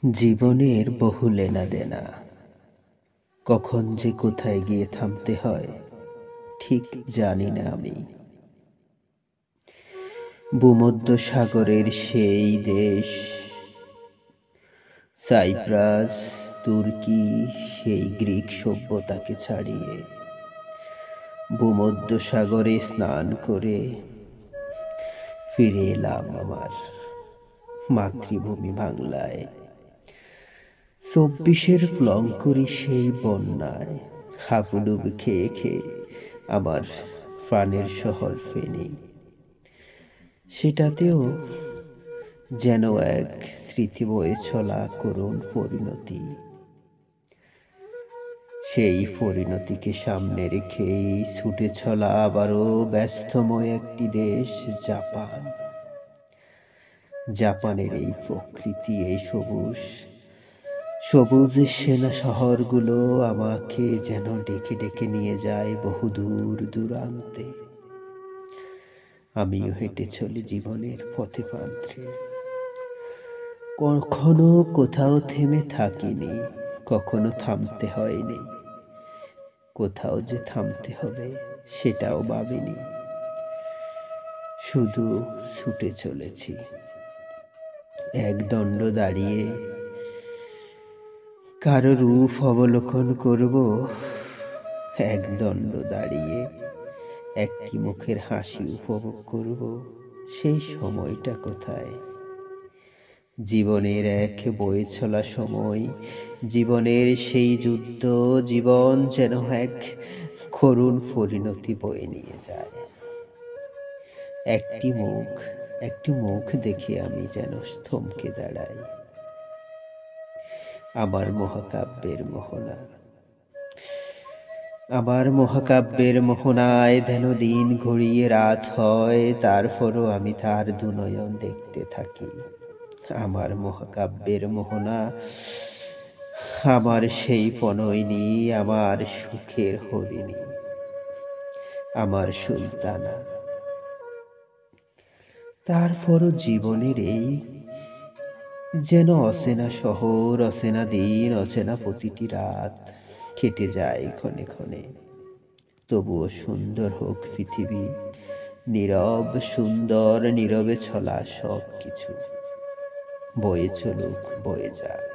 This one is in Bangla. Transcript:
জীবনের বহু লেনাদেনা, কখন যে কোথায় গিয়ে থামতে হয় ঠিক জানি না আমি। ভূমধ্যসাগরের সেই দেশ সাইপ্রাস, তুর্কি, সেই গ্রিক সভ্যতাকে ছাড়িয়ে ভূমধ্যসাগরে স্নান করে ফিরে এলাম আমার মাতৃভূমি বাংলায়। ২৪-এর প্লঙ্করি সেই বন্যায় হাবুডুব খেয়ে খেয়ে আমার প্রাণের শহর ফেনী, সেটাতেও যেন এক স্মৃতি বয়ে চলা করুণ পরিণতি। সেই পরিণতিকে সামনে রেখেই ছুটে চলা আবারও ব্যস্তময় একটি দেশ জাপান। জাপানের এই প্রকৃতি, এই সবুজ সবুজ সেনা শহরগুলো আমাকে যেন ডেকে ডেকে নিয়ে যায় বহু দূর দূরান্তে। আমিও হেঁটে চলি জীবনের পথে পান্থে, কখনো কোথাও থেমে থাকিনি, কখনো থামতে হয়নি, কোথাও যে থামতে হবে সেটাও ভাবিনি, শুধু ছুটে চলেছি একদণ্ড দাঁড়িয়ে। কারো রূপ অবলোকন করব একদণ্ড দাঁড়িয়ে, একটি মুখের হাসি উপভোগ করব, সেই সময়টা কোথায়? জীবনের এক বয়ে চলা সময়, জীবনের সেই যুদ্ধ, জীবন যেন এক করুণ পরিণতি বয়ে নিয়ে যায়। একটি মুখ দেখে আমি যেন থমকে দাঁড়াই। আমার মহাকাব্যের মোহনায় যেন দিন ঘুরিয়ে রাত হয়, তারপরও আমি তার দুনয়ন দেখতে থাকি। আমার মহাকাব্যের মোহনা, আমার সেই প্রণয়িনী, আমার সুখের হরিণী, আমার সুলতানা। তারপরও জীবনের এই যেন অচেনা শহর, অচেনা দিন, অচেনা প্রতিটি রাত কেটে যায় ক্ষণে ক্ষণে। তবুও সুন্দর হোক পৃথিবী, নীরব সুন্দর, নীরবে চলা সব কিছু বয়ে চলুক, বয়ে যাক।